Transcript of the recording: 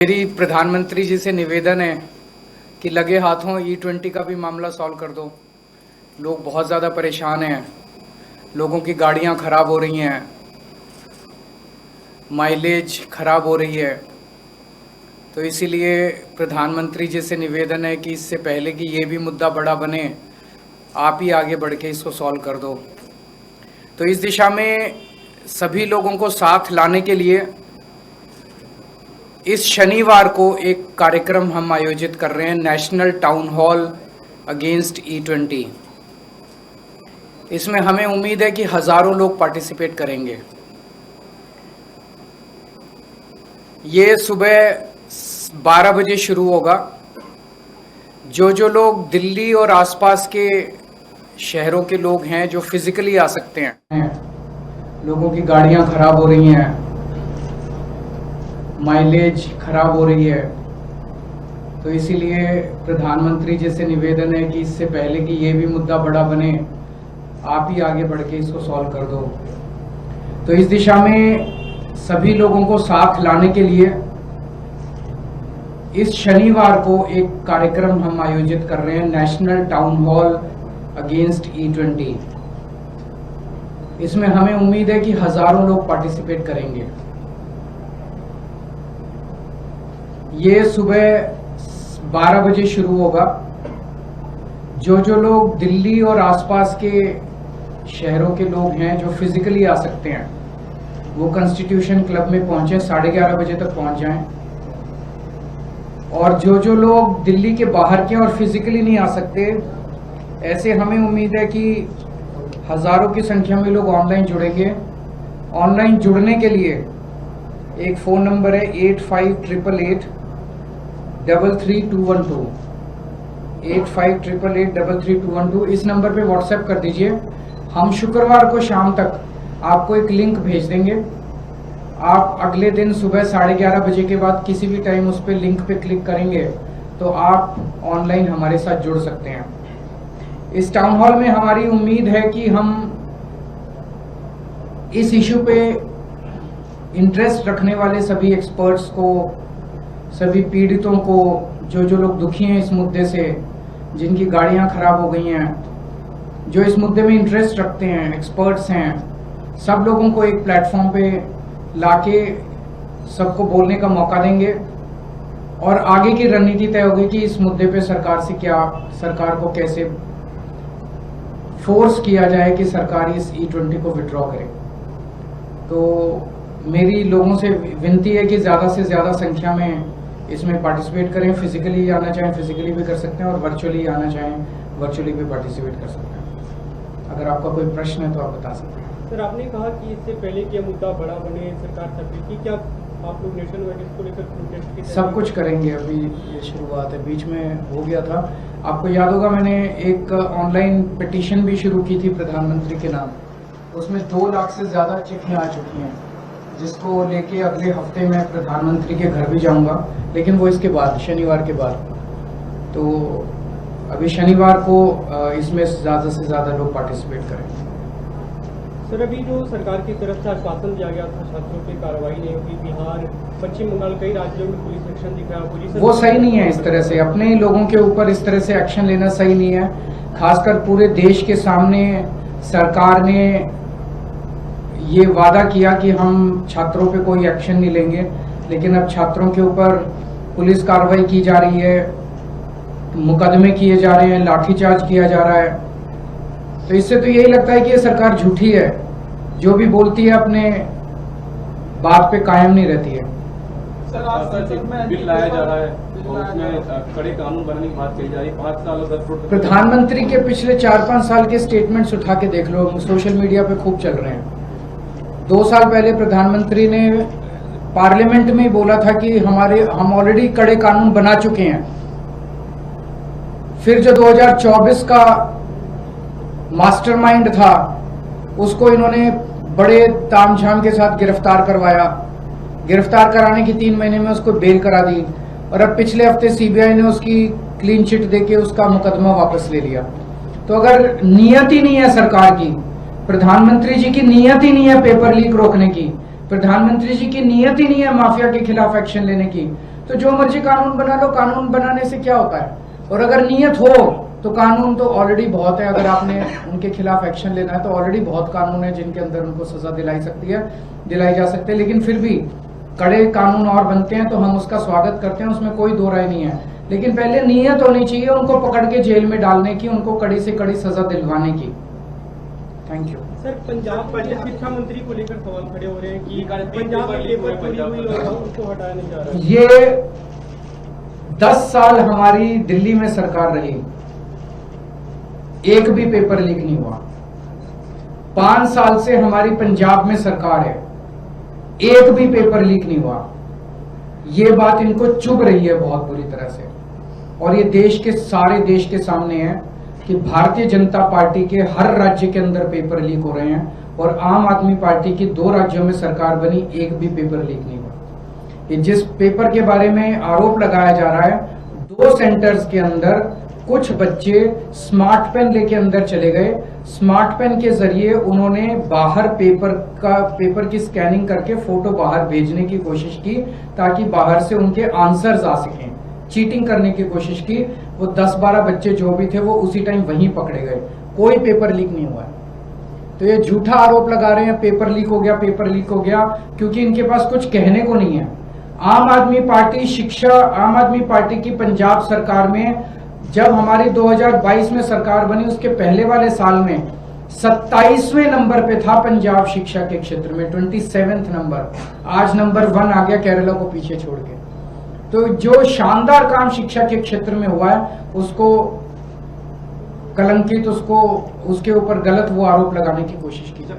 मेरी प्रधानमंत्री जी से निवेदन है कि लगे हाथों E20 का भी मामला सॉल्व कर दो। लोग बहुत ज़्यादा परेशान हैं, लोगों की गाड़ियां ख़राब हो रही हैं, माइलेज ख़राब हो रही है। तो इसीलिए प्रधानमंत्री जी से निवेदन है कि इससे पहले कि ये भी मुद्दा बड़ा बने, आप ही आगे बढ़ के इसको सॉल्व कर दो। तो इस दिशा में सभी लोगों को साथ लाने के लिए इस शनिवार को एक कार्यक्रम हम आयोजित कर रहे हैं, national town hall against E20। इसमें हमें उम्मीद है कि हज़ारों लोग पार्टिसिपेट करेंगे। ये सुबह 12 बजे शुरू होगा। जो लोग दिल्ली और आसपास के शहरों के लोग हैं, जो फिजिकली आ सकते हैं, लोगों की गाड़ियां खराब हो रही हैं, माइलेज खराब हो रही है, तो इसीलिए प्रधानमंत्री जी से निवेदन है कि इससे पहले कि ये भी मुद्दा बड़ा बने, आप ही आगे बढ़ के इसको सॉल्व कर दो। तो इस दिशा में सभी लोगों को साथ लाने के लिए इस शनिवार को एक कार्यक्रम हम आयोजित कर रहे हैं, national town hall against E20। इसमें हमें उम्मीद है कि हज़ारों लोग पार्टिसिपेट करेंगे। ये सुबह 12 बजे शुरू होगा। जो लोग दिल्ली और आसपास के शहरों के लोग हैं, जो फिजिकली आ सकते हैं, वो कॉन्स्टिट्यूशन क्लब में पहुंचे, 11:30 बजे तक पहुंच जाएं। और जो लोग दिल्ली के बाहर के और फिजिकली नहीं आ सकते, ऐसे हमें उम्मीद है कि हज़ारों की संख्या में लोग ऑनलाइन जुड़ेंगे। ऑनलाइन जुड़ने के लिए एक फ़ोन नंबर है 8588833212, 8588833212। इस नंबर पे व्हाट्सएप कर दीजिए। हम शुक्रवार को शाम तक आपको एक लिंक भेज देंगे। आप अगले दिन सुबह 11:30 बजे के बाद किसी भी टाइम उस पर लिंक पे क्लिक करेंगे तो आप ऑनलाइन हमारे साथ जुड़ सकते हैं। इस टाउन हॉल में हमारी उम्मीद है कि हम इस इशू पे इंटरेस्ट रखने वाले सभी एक्सपर्ट्स को, सभी पीड़ितों को, जो लोग दुखी हैं इस मुद्दे से, जिनकी गाड़ियां खराब हो गई हैं, जो इस मुद्दे में इंटरेस्ट रखते हैं, एक्सपर्ट्स हैं, सब लोगों को एक प्लेटफॉर्म पे लाके सबको बोलने का मौका देंगे। और आगे की रणनीति तय होगी कि इस मुद्दे पे सरकार को कैसे फोर्स किया जाए कि सरकार इस E20 को विड्रॉ करे। तो मेरी लोगों से विनती है कि ज़्यादा से ज़्यादा संख्या में इसमें पार्टिसिपेट करें। फिजिकली आना चाहें फिजिकली भी कर सकते हैं, और वर्चुअली आना चाहें वर्चुअली भी पार्टिसिपेट कर सकते हैं। अगर आपका कोई प्रश्न है तो आप बता सकते हैं। सर, आपने कहा कि इससे पहले कि यह मुद्दा बड़ा बने, सरकार तक की, क्या आप लोग नेशन वाइड इसको लेकर प्रोटेस्ट की सब कुछ करेंगे। अभी ये शुरुआत है, बीच में हो गया था। आपको याद होगा मैंने एक ऑनलाइन पिटीशन भी शुरू की थी प्रधानमंत्री के नाम। उसमें 2 लाख से ज़्यादा चिट्ठियाँ आ चुकी हैं, जिसको लेके अगले हफ्ते मैं प्रधानमंत्री के घर भी जाऊंगा, लेकिन वो इसके बाद, शनिवार के बाद। तो अभी शनिवार को इसमें ज़्यादा से ज़्यादा लोग पार्टिसिपेट करेंगे। सर, अभी जो सरकार की तरफ से आश्वासन दिया गया था छात्रों की कार्रवाई नहीं होगी, बिहार, पश्चिम बंगाल, कई राज्यों में पुलिस एक्शन दिख रहा है, वो सही नहीं है। इस तरह से अपने ही लोगों के ऊपर इस तरह से एक्शन लेना सही नहीं है। खासकर पूरे देश के सामने सरकार ने ये वादा किया कि हम छात्रों पे कोई एक्शन नहीं लेंगे, लेकिन अब छात्रों के ऊपर पुलिस कार्रवाई की जा रही है, मुकदमे किए जा रहे हैं, लाठीचार्ज किया जा रहा है। तो इससे तो यही लगता है कि ये सरकार झूठी है, जो भी बोलती है अपने बात पे कायम नहीं रहती है। सर, आज बिल लाया जा रहा है और उसमें कड़े कानून बनाने की बात कही जा रही है। 5 साल 10 करोड़। प्रधानमंत्री के पिछले 4-5 साल के स्टेटमेंट्स उठा के देख लो, सोशल मीडिया पे खूब चल रहे हैं। 2 साल पहले प्रधानमंत्री ने पार्लियामेंट में बोला था कि हम ऑलरेडी कड़े कानून बना चुके हैं। फिर जो 2024 का मास्टरमाइंड था, उसको इन्होंने बड़े तामझाम के साथ गिरफ्तार करवाया। गिरफ्तार कराने की 3 महीने में उसको बेल करा दी, और अब पिछले हफ्ते सीबीआई ने उसकी क्लीन चिट देके उसका मुकदमा वापस ले लिया। तो अगर नियत ही नहीं है सरकार की, प्रधानमंत्री जी की नियत ही नहीं है पेपर लीक रोकने की, प्रधानमंत्री जी की नीयत ही नहीं है माफिया के खिलाफ एक्शन लेने की, तो जो मर्जी कानून बना लो, कानून बनाने से क्या होता है। और अगर नीयत हो तो कानून तो ऑलरेडी बहुत है, अगर आपने उनके खिलाफ एक्शन लेना है तो ऑलरेडी बहुत कानून है जिनके अंदर उनको सजा दिलाई जा सकती है। लेकिन फिर भी कड़े कानून और बनते हैं तो हम उसका स्वागत करते हैं, उसमें कोई दो राय नहीं है। लेकिन पहले नीयत होनी चाहिए उनको पकड़ के जेल में डालने की, उनको कड़ी से कड़ी सजा दिलवाने की। Thank you. सर, पंजाब के शिक्षा मंत्री को लेकर सवाल खड़े हो रहे हैं कि पंजाब में पेपर चोरी हुई और उसको हटाया नहीं जा रहा है। ये 10 साल हमारी दिल्ली में सरकार रही, एक भी पेपर लीक नहीं हुआ। 5 साल से हमारी पंजाब में सरकार है, एक भी पेपर लीक नहीं हुआ। ये बात इनको चुभ रही है बहुत बुरी तरह से, और ये सारे देश के सामने है कि भारतीय जनता पार्टी के हर राज्य के अंदर पेपर लीक हो रहे हैं और आम आदमी पार्टी की 2 राज्यों में सरकार बनी, एक भी पेपर लीक नहीं हुआ। ये जिस पेपर के बारे में आरोप लगाया जा रहा है, 2 सेंटर्स के अंदर कुछ बच्चे स्मार्ट पेन लेके अंदर चले गए, स्मार्ट पेन के जरिए उन्होंने बाहर पेपर की स्कैनिंग करके फोटो बाहर भेजने की कोशिश की ताकि बाहर से उनके आंसर्स आ सकें, चीटिंग करने की कोशिश की। वो 10-12 बच्चे जो भी थे वो उसी टाइम वहीं पकड़े गए, कोई पेपर लीक नहीं हुआ है। तो ये झूठा आरोप लगा रहे हैं पेपर लीक हो गया, क्योंकि इनके पास कुछ कहने को नहीं है। आम आदमी पार्टी की पंजाब सरकार में जब हमारी 2022 में सरकार बनी, उसके पहले वाले साल में 27वें नंबर पे था पंजाब शिक्षा के क्षेत्र में, 27th नंबर। आज नंबर 1 आ गया केरला को पीछे छोड़ के। तो जो शानदार काम शिक्षा के क्षेत्र में हुआ है उसको कलंकित, उसके ऊपर गलत वो आरोप लगाने की कोशिश की।